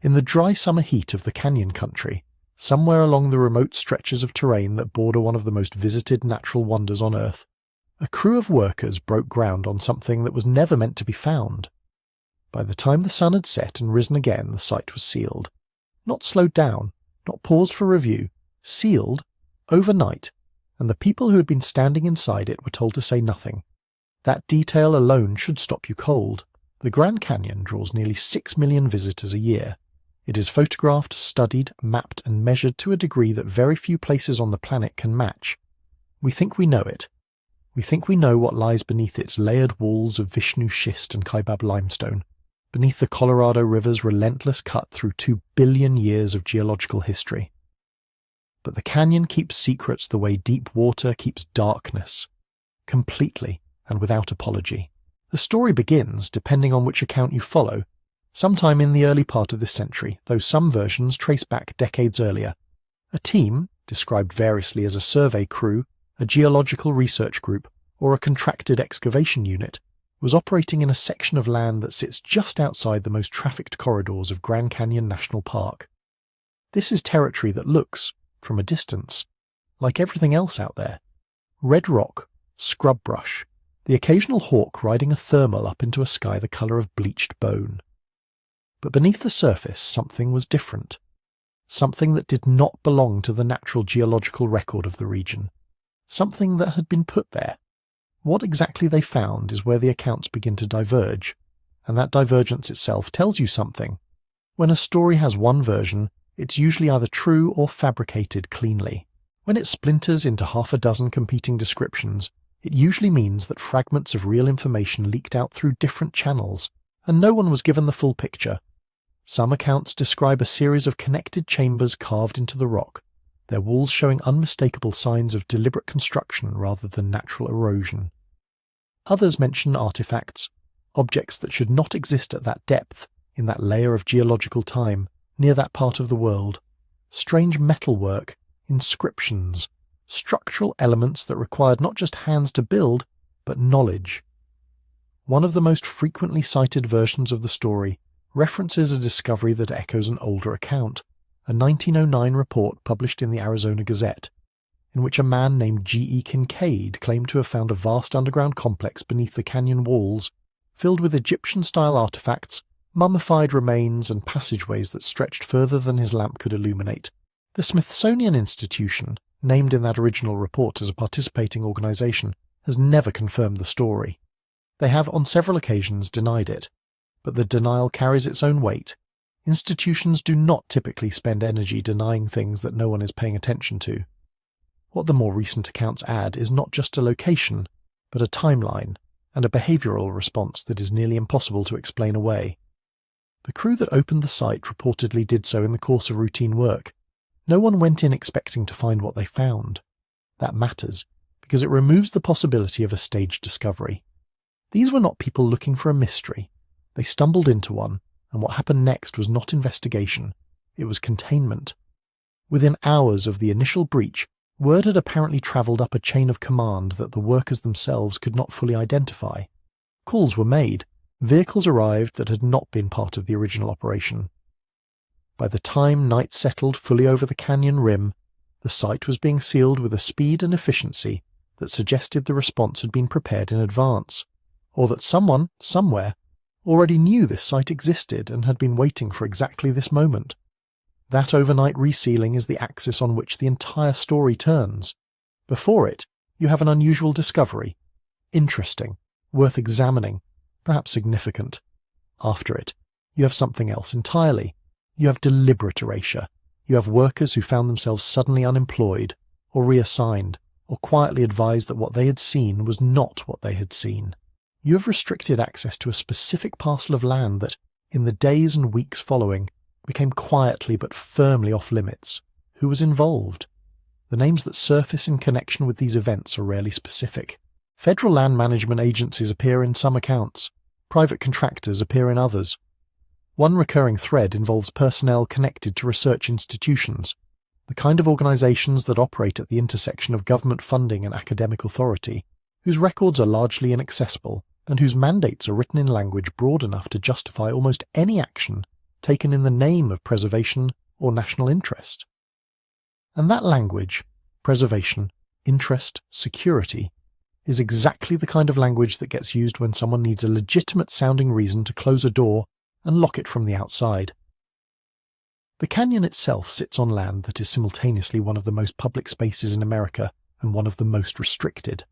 In the dry summer heat of the canyon country, somewhere along the remote stretches of terrain that border one of the most visited natural wonders on Earth, a crew of workers broke ground on something that was never meant to be found. By the time the sun had set and risen again, the site was sealed. Not slowed down, not paused for review, sealed, overnight, and the people who had been standing inside it were told to say nothing. That detail alone should stop you cold. The Grand Canyon draws nearly 6 million visitors a year. It is photographed, studied, mapped and measured to a degree that very few places on the planet can match. We think we know it. We think we know what lies beneath its layered walls of Vishnu schist and Kaibab limestone, beneath the Colorado River's relentless cut through 2 billion years of geological history. But the canyon keeps secrets the way deep water keeps darkness, completely and without apology. The story begins, depending on which account you follow, sometime in the early part of this century, though some versions trace back decades earlier. A team, described variously as a survey crew, a geological research group, or a contracted excavation unit, was operating in a section of land that sits just outside the most trafficked corridors of Grand Canyon National Park. This is territory that looks, from a distance, like everything else out there. Red rock, scrub brush, the occasional hawk riding a thermal up into a sky the colour of bleached bone. But beneath the surface something was different. Something that did not belong to the natural geological record of the region. Something that had been put there. What exactly they found is where the accounts begin to diverge, and that divergence itself tells you something. When a story has one version, it's usually either true or fabricated cleanly. When it splinters into half a dozen competing descriptions, it usually means that fragments of real information leaked out through different channels, and no one was given the full picture. Some accounts describe a series of connected chambers carved into the rock, their walls showing unmistakable signs of deliberate construction rather than natural erosion. Others mention artifacts, objects that should not exist at that depth, in that layer of geological time, near that part of the world. Strange metalwork, inscriptions, structural elements that required not just hands to build, but knowledge. One of the most frequently cited versions of the story references a discovery that echoes an older account, a 1909 report published in the Arizona Gazette, in which a man named G.E. Kincaid claimed to have found a vast underground complex beneath the canyon walls, filled with Egyptian-style artifacts, mummified remains and passageways that stretched further than his lamp could illuminate. The Smithsonian Institution, named in that original report as a participating organization, has never confirmed the story. They have on several occasions denied it, but the denial carries its own weight. Institutions do not typically spend energy denying things that no one is paying attention to. What the more recent accounts add is not just a location, but a timeline and a behavioral response that is nearly impossible to explain away. The crew that opened the site reportedly did so in the course of routine work. No one went in expecting to find what they found. That matters, because it removes the possibility of a staged discovery. These were not people looking for a mystery. They stumbled into one, and what happened next was not investigation, it was containment. Within hours of the initial breach, word had apparently travelled up a chain of command that the workers themselves could not fully identify. Calls were made, vehicles arrived that had not been part of the original operation. By the time night settled fully over the canyon rim, the site was being sealed with a speed and efficiency that suggested the response had been prepared in advance, or that someone, somewhere, already knew this site existed and had been waiting for exactly this moment. That overnight resealing is the axis on which the entire story turns. Before it, you have an unusual discovery, interesting, worth examining, perhaps significant. After it, you have something else entirely. You have deliberate erasure. You have workers who found themselves suddenly unemployed, or reassigned, or quietly advised that what they had seen was not what they had seen. You have restricted access to a specific parcel of land that, in the days and weeks following, became quietly but firmly off limits. Who was involved? The names that surface in connection with these events are rarely specific. Federal land management agencies appear in some accounts. Private contractors appear in others. One recurring thread involves personnel connected to research institutions, the kind of organizations that operate at the intersection of government funding and academic authority, whose records are largely inaccessible, and whose mandates are written in language broad enough to justify almost any action taken in the name of preservation or national interest. And that language, preservation, interest, security, is exactly the kind of language that gets used when someone needs a legitimate-sounding reason to close a door and lock it from the outside. The canyon itself sits on land that is simultaneously one of the most public spaces in America and one of the most restricted.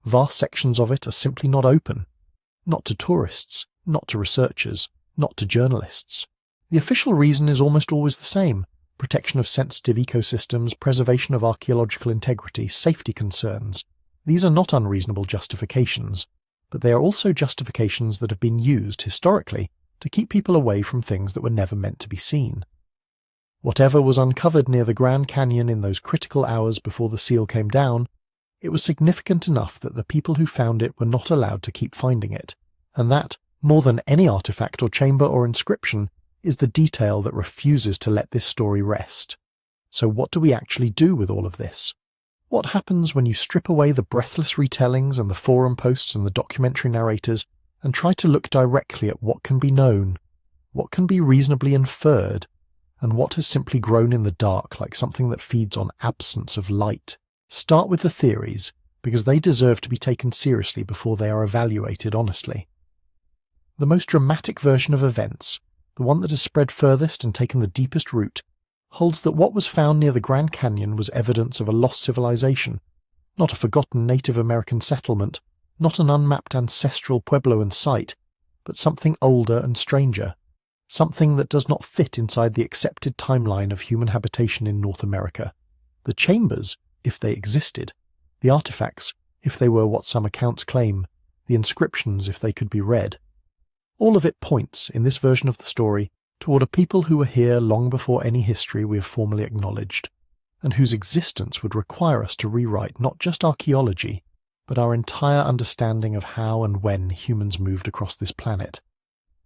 Vast sections of it are simply not open. Not to tourists, not to researchers, not to journalists. The official reason is almost always the same: protection of sensitive ecosystems, preservation of archaeological integrity, safety concerns. These are not unreasonable justifications, but they are also justifications that have been used historically to keep people away from things that were never meant to be seen. Whatever was uncovered near the Grand Canyon in those critical hours before the seal came down, it was significant enough that the people who found it were not allowed to keep finding it, and that, more than any artifact or chamber or inscription, is the detail that refuses to let this story rest. So what do we actually do with all of this? What happens when you strip away the breathless retellings and the forum posts and the documentary narrators and try to look directly at what can be known, what can be reasonably inferred, and what has simply grown in the dark like something that feeds on absence of light? Start with the theories, because they deserve to be taken seriously before they are evaluated honestly. The most dramatic version of events, the one that has spread furthest and taken the deepest root, holds that what was found near the Grand Canyon was evidence of a lost civilization, not a forgotten Native American settlement, not an unmapped ancestral Puebloan site, but something older and stranger, something that does not fit inside the accepted timeline of human habitation in North America. The chambers, if they existed, the artifacts, if they were what some accounts claim, the inscriptions, if they could be read. All of it points, in this version of the story, toward a people who were here long before any history we have formally acknowledged, and whose existence would require us to rewrite not just archaeology, but our entire understanding of how and when humans moved across this planet.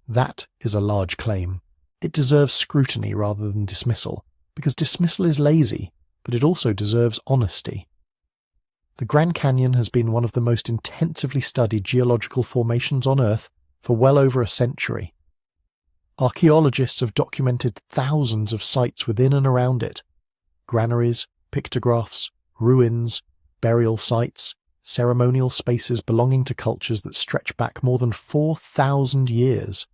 That is a large claim. It deserves scrutiny rather than dismissal, because dismissal is lazy, but it also deserves honesty. The Grand Canyon has been one of the most intensively studied geological formations on Earth for well over a century. Archaeologists have documented thousands of sites within and around it: granaries, pictographs, ruins, burial sites, ceremonial spaces belonging to cultures that stretch back more than 4,000 years.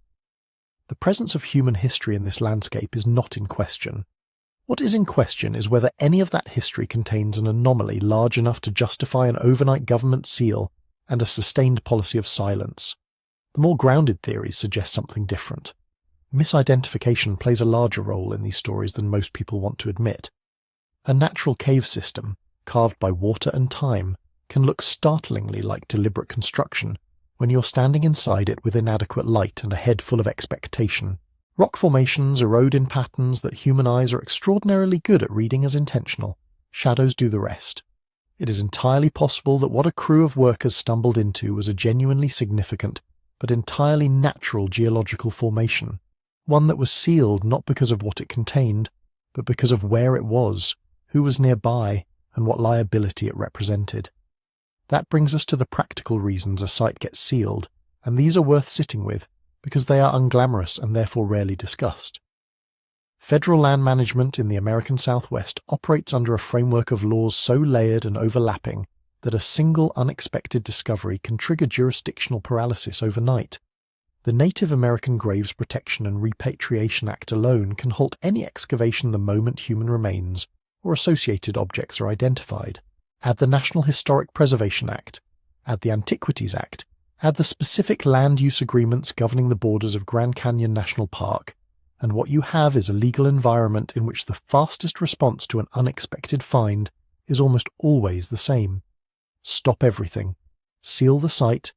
The presence of human history in this landscape is not in question. What is in question is whether any of that history contains an anomaly large enough to justify an overnight government seal and a sustained policy of silence. The more grounded theories suggest something different. Misidentification plays a larger role in these stories than most people want to admit. A natural cave system, carved by water and time, can look startlingly like deliberate construction when you're standing inside it with inadequate light and a head full of expectation. Rock formations erode in patterns that human eyes are extraordinarily good at reading as intentional. Shadows do the rest. It is entirely possible that what a crew of workers stumbled into was a genuinely significant but entirely natural geological formation, one that was sealed not because of what it contained, but because of where it was, who was nearby, and what liability it represented. That brings us to the practical reasons a site gets sealed, and these are worth sitting with, because they are unglamorous and therefore rarely discussed. Federal land management in the American Southwest operates under a framework of laws so layered and overlapping that a single unexpected discovery can trigger jurisdictional paralysis overnight. The Native American Graves Protection and Repatriation Act alone can halt any excavation the moment human remains or associated objects are identified. Add the National Historic Preservation Act, add the Antiquities Act, add the specific land use agreements governing the borders of Grand Canyon National Park, and what you have is a legal environment in which the fastest response to an unexpected find is almost always the same. Stop everything, seal the site,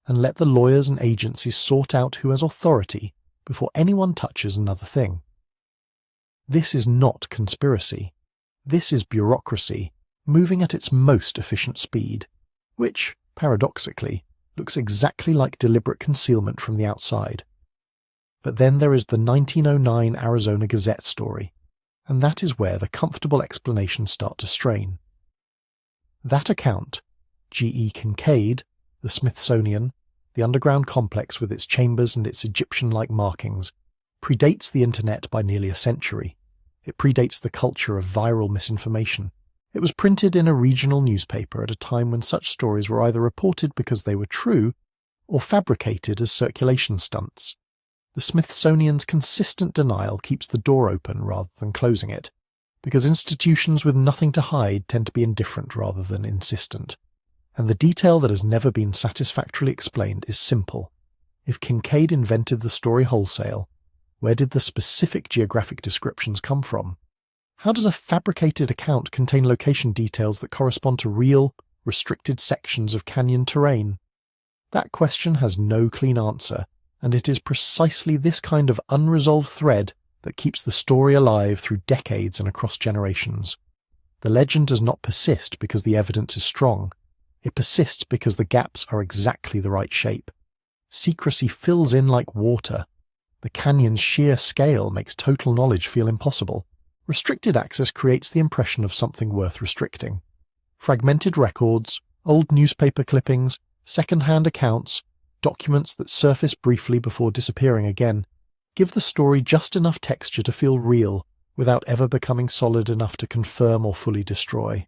and let the lawyers and agencies sort out who has authority before anyone touches another thing. This is not conspiracy. This is bureaucracy, moving at its most efficient speed, which, paradoxically, looks exactly like deliberate concealment from the outside. But then there is the 1909 Arizona Gazette story, and that is where the comfortable explanations start to strain. That account, G.E. Kincaid, the Smithsonian, the underground complex with its chambers and its Egyptian-like markings, predates the internet by nearly a century. It predates the culture of viral misinformation. It was printed in a regional newspaper at a time when such stories were either reported because they were true or fabricated as circulation stunts. The Smithsonian's consistent denial keeps the door open rather than closing it, because institutions with nothing to hide tend to be indifferent rather than insistent. And the detail that has never been satisfactorily explained is simple. If Kincaid invented the story wholesale, where did the specific geographic descriptions come from? How does a fabricated account contain location details that correspond to real, restricted sections of canyon terrain? That question has no clean answer, and it is precisely this kind of unresolved thread that keeps the story alive through decades and across generations. The legend does not persist because the evidence is strong. It persists because the gaps are exactly the right shape. Secrecy fills in like water. The canyon's sheer scale makes total knowledge feel impossible. Restricted access creates the impression of something worth restricting. Fragmented records, old newspaper clippings, second-hand accounts, documents that surface briefly before disappearing again, give the story just enough texture to feel real without ever becoming solid enough to confirm or fully destroy.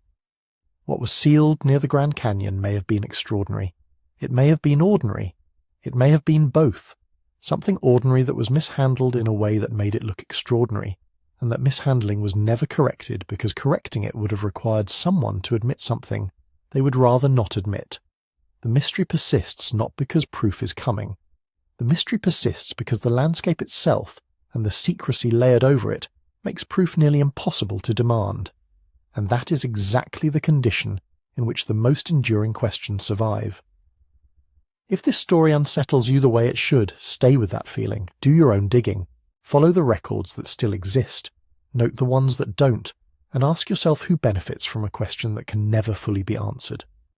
What was sealed near the Grand Canyon may have been extraordinary. It may have been ordinary. It may have been both. Something ordinary that was mishandled in a way that made it look extraordinary, and that mishandling was never corrected because correcting it would have required someone to admit something they would rather not admit. The mystery persists not because proof is coming. The mystery persists because the landscape itself, and the secrecy layered over it, makes proof nearly impossible to demand. And that is exactly the condition in which the most enduring questions survive. If this story unsettles you the way it should, stay with that feeling, do your own digging, follow the records that still exist, note the ones that don't, and ask yourself who benefits from a question that can never fully be answered.